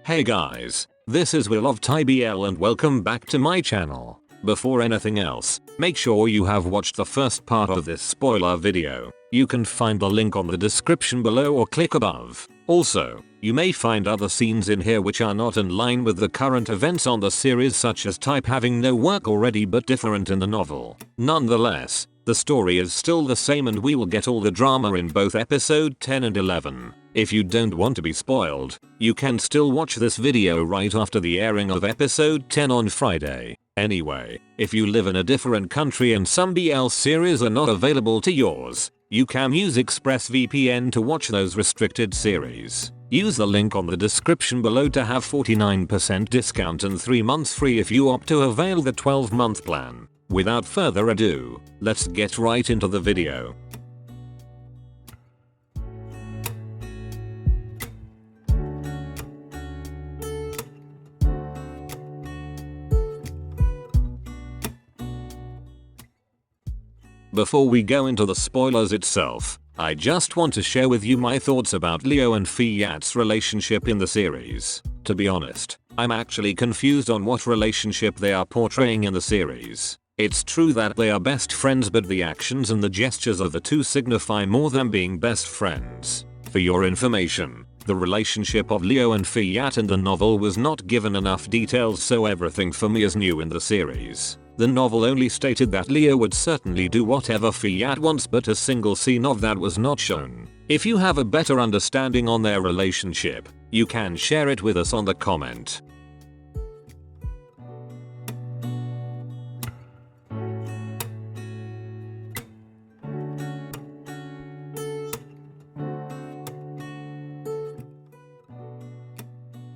Hey guys, this is Will of TypeBL and welcome back to my channel. Before anything else, make sure you have watched the first part of this spoiler video. You can find the link on the description below or click above. Also, you may find other scenes in here which are not in line with the current events on the series, such as Type having no work already but different in the novel. Nonetheless, the story is still the same and we will get all the drama in both episode 10 and 11. If you don't want to be spoiled, you can still watch this video right after the airing of episode 10 on Friday. Anyway, if you live in a different country and some BL series are not available to yours, you can use ExpressVPN to watch those restricted series. Use the link on the description below to have 49% discount and 3 months free if you opt to avail the 12-month plan. Without further ado, let's get right into the video. Before we go into the spoilers itself, I just want to share with you my thoughts about Leo and Fiat's relationship in the series. To be honest, I'm actually confused on what relationship they are portraying in the series. It's true that they are best friends, but the actions and the gestures of the two signify more than being best friends. For your information, the relationship of Leo and Fiat in the novel was not given enough details, so everything for me is new in the series. The novel only stated that Leo would certainly do whatever Fiat wants, but a single scene of that was not shown. If you have a better understanding on their relationship, you can share it with us on the comment.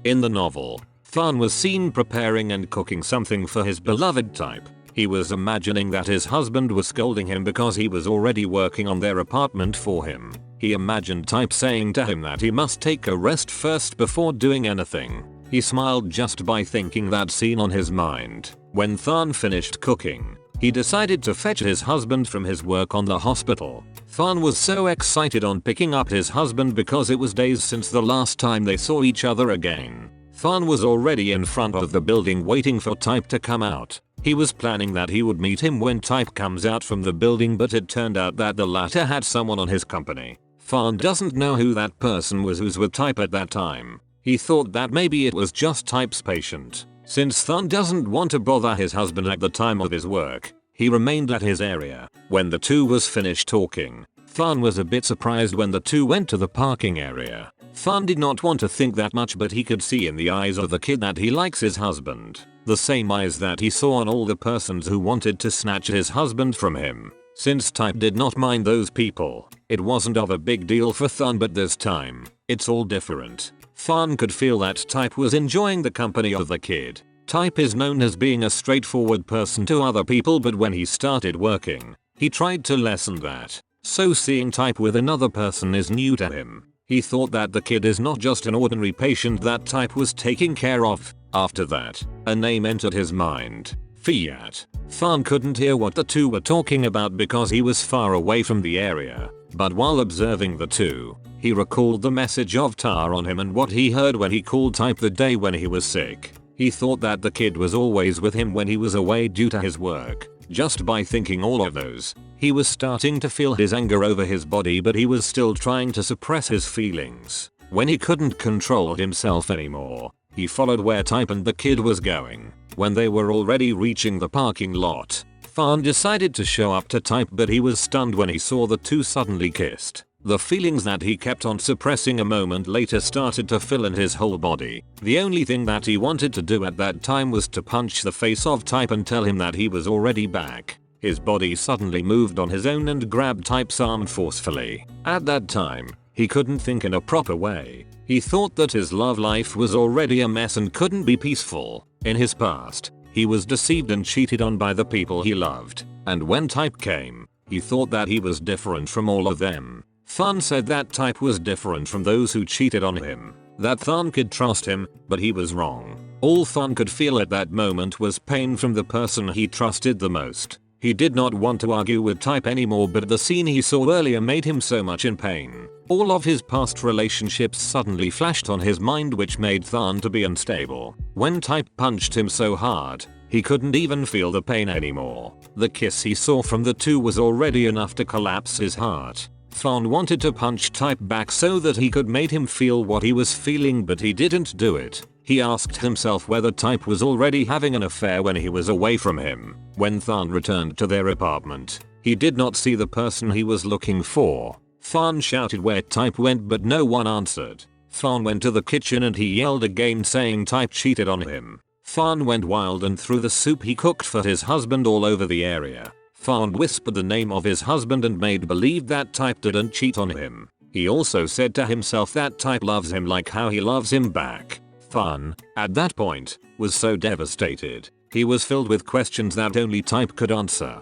In the novel, Tharn was seen preparing and cooking something for his beloved Type. He was imagining that his husband was scolding him because he was already working on their apartment for him. He imagined Type saying to him that he must take a rest first before doing anything. He smiled just by thinking that scene on his mind. When Tharn finished cooking, he decided to fetch his husband from his work on the hospital. Tharn was so excited on picking up his husband because it was days since the last time they saw each other again. Tharn was already in front of the building waiting for Type to come out. He was planning that he would meet him when Type comes out from the building, but it turned out that the latter had someone on his company. Tharn doesn't know who that person was who's with Type at that time. He thought that maybe it was just Type's patient. Since Tharn doesn't want to bother his husband at the time of his work, he remained at his area. When the two was finished talking, Tharn was a bit surprised when the two went to the parking area. Tharn did not want to think that much, but he could see in the eyes of the kid that he likes his husband. The same eyes that he saw on all the persons who wanted to snatch his husband from him. Since Type did not mind those people, it wasn't of a big deal for Tharn, but this time, it's all different. Tharn could feel that Type was enjoying the company of the kid. Type is known as being a straightforward person to other people, but when he started working, he tried to lessen that. So seeing Type with another person is new to him. He thought that the kid is not just an ordinary patient that Type was taking care of. After that, a name entered his mind: Fiat. Tharn couldn't hear what the two were talking about because he was far away from the area, but while observing the two, he recalled the message of Tar on him and what he heard when he called Type the day when he was sick. He thought that the kid was always with him when he was away due to his work. Just by thinking all of those, he was starting to feel his anger over his body, but he was still trying to suppress his feelings. When he couldn't control himself anymore, he followed where Type and the kid was going. When they were already reaching the parking lot, Tharn decided to show up to Type, but he was stunned when he saw the two suddenly kissed. The feelings that he kept on suppressing a moment later started to fill in his whole body. The only thing that he wanted to do at that time was to punch the face of Type and tell him that he was already back. His body suddenly moved on his own and grabbed Type's arm forcefully. At that time, he couldn't think in a proper way. He thought that his love life was already a mess and couldn't be peaceful. In his past, he was deceived and cheated on by the people he loved. And when Type came, he thought that he was different from all of them. Tharn said that Type was different from those who cheated on him, that Tharn could trust him, but he was wrong. All Tharn could feel at that moment was pain from the person he trusted the most. He did not want to argue with Type anymore, but the scene he saw earlier made him so much in pain. All of his past relationships suddenly flashed on his mind, which made Tharn to be unstable. When Type punched him so hard, he couldn't even feel the pain anymore. The kiss he saw from the two was already enough to collapse his heart. Tharn wanted to punch Type back so that he could make him feel what he was feeling, but he didn't do it. He asked himself whether Type was already having an affair when he was away from him. When Tharn returned to their apartment, he did not see the person he was looking for. Tharn shouted where Type went, but no one answered. Tharn went to the kitchen and he yelled again, saying Type cheated on him. Tharn went wild and threw the soup he cooked for his husband all over the area. Tharn whispered the name of his husband and made believe that Type didn't cheat on him. He also said to himself that Type loves him like how he loves him back. Tharn, at that point, was so devastated. He was filled with questions that only Type could answer.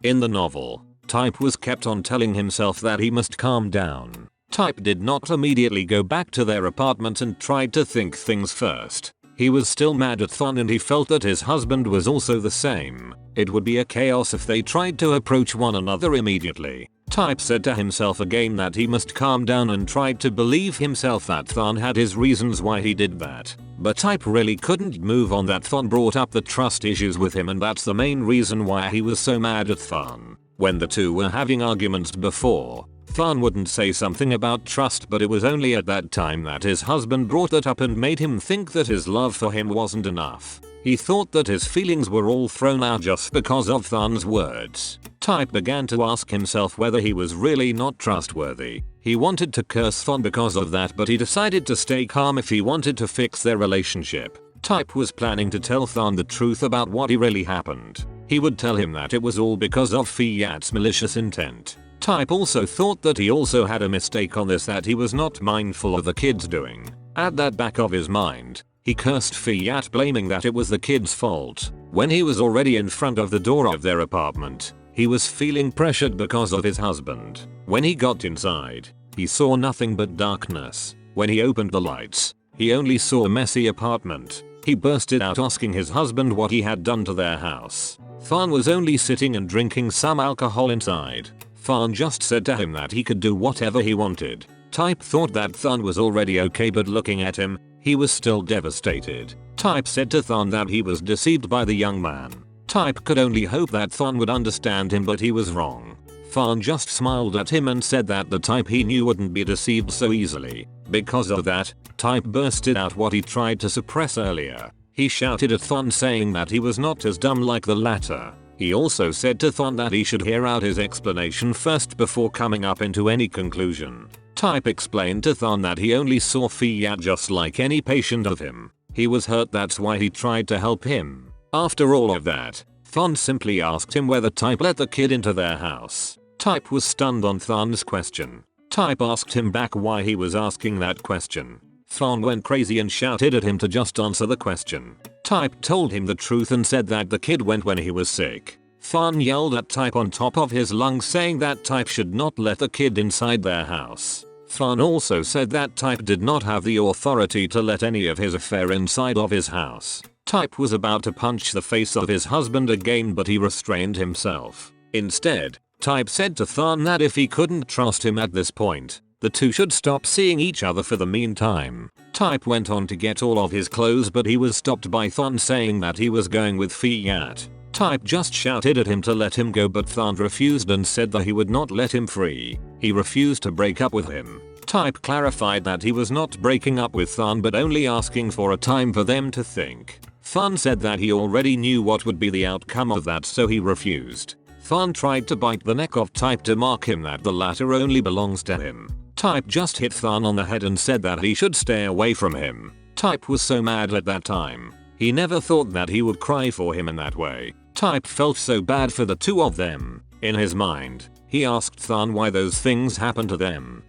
In the novel, Type was kept on telling himself that he must calm down. Type did not immediately go back to their apartment and tried to think things first. He was still mad at Tharn and he felt that his husband was also the same. It would be a chaos if they tried to approach one another immediately. Type said to himself again that he must calm down and tried to believe himself that Tharn had his reasons why he did that. But Type really couldn't move on that Tharn brought up the trust issues with him, and that's the main reason why he was so mad at Tharn. When the two were having arguments before, Tharn wouldn't say something about trust, but it was only at that time that his husband brought that up and made him think that his love for him wasn't enough. He thought that his feelings were all thrown out just because of Tharn's words. Type began to ask himself whether he was really not trustworthy. He wanted to curse Tharn because of that, but he decided to stay calm if he wanted to fix their relationship. Type was planning to tell Tharn the truth about what really happened. He would tell him that it was all because of Fiat's malicious intent. Type also thought that he also had a mistake on this, that he was not mindful of the kids doing. At that back of his mind, he cursed Fiat, blaming that it was the kids' fault. When he was already in front of the door of their apartment, he was feeling pressured because of his husband. When he got inside, he saw nothing but darkness. When he opened the lights, he only saw a messy apartment. He bursted out asking his husband what he had done to their house. Tharn was only sitting and drinking some alcohol inside. Tharn just said to him that he could do whatever he wanted. Type thought that Tharn was already okay, but looking at him, he was still devastated. Type said to Tharn that he was deceived by the young man. Type could only hope that Tharn would understand him, but he was wrong. Tharn just smiled at him and said that the Type he knew wouldn't be deceived so easily. Because of that, Type bursted out what he tried to suppress earlier. He shouted at Tharn, saying that he was not as dumb like the latter. He also said to Tharn that he should hear out his explanation first before coming up into any conclusion. Type explained to Tharn that he only saw Fiat just like any patient of him. He was hurt, that's why he tried to help him. After all of that, Tharn simply asked him whether Type let the kid into their house. Type was stunned on Tharn's question. Type asked him back why he was asking that question. Tharn went crazy and shouted at him to just answer the question. Type told him the truth and said that the kid went when he was sick. Tharn yelled at Type on top of his lungs, saying that Type should not let the kid inside their house. Tharn also said that Type did not have the authority to let any of his affair inside of his house. Type was about to punch the face of his husband again, but he restrained himself. Instead, Type said to Tharn that if he couldn't trust him at this point, the two should stop seeing each other for the meantime. Type went on to get all of his clothes, but he was stopped by Tharn saying that he was going with Fiat. Type just shouted at him to let him go, but Tharn refused and said that he would not let him free. He refused to break up with him. Type clarified that he was not breaking up with Tharn, but only asking for a time for them to think. Tharn said that he already knew what would be the outcome of that, so he refused. Tharn tried to bite the neck of Type to mark him that the latter only belongs to him. Type just hit Tharn on the head and said that he should stay away from him. Type was so mad at that time. He never thought that he would cry for him in that way. Type felt so bad for the two of them. In his mind, he asked Tharn why those things happened to them.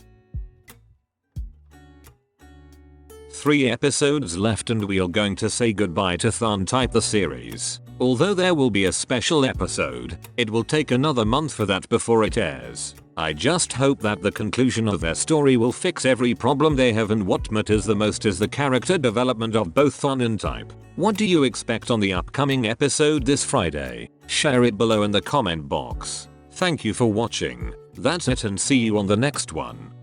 3 episodes left and we are going to say goodbye to TharnType the series. Although there will be a special episode, it will take another month for that before it airs. I just hope that the conclusion of their story will fix every problem they have, and what matters the most is the character development of both TharnType. What do you expect on the upcoming episode this Friday? Share it below in the comment box. Thank you for watching. That's it, and see you on the next one.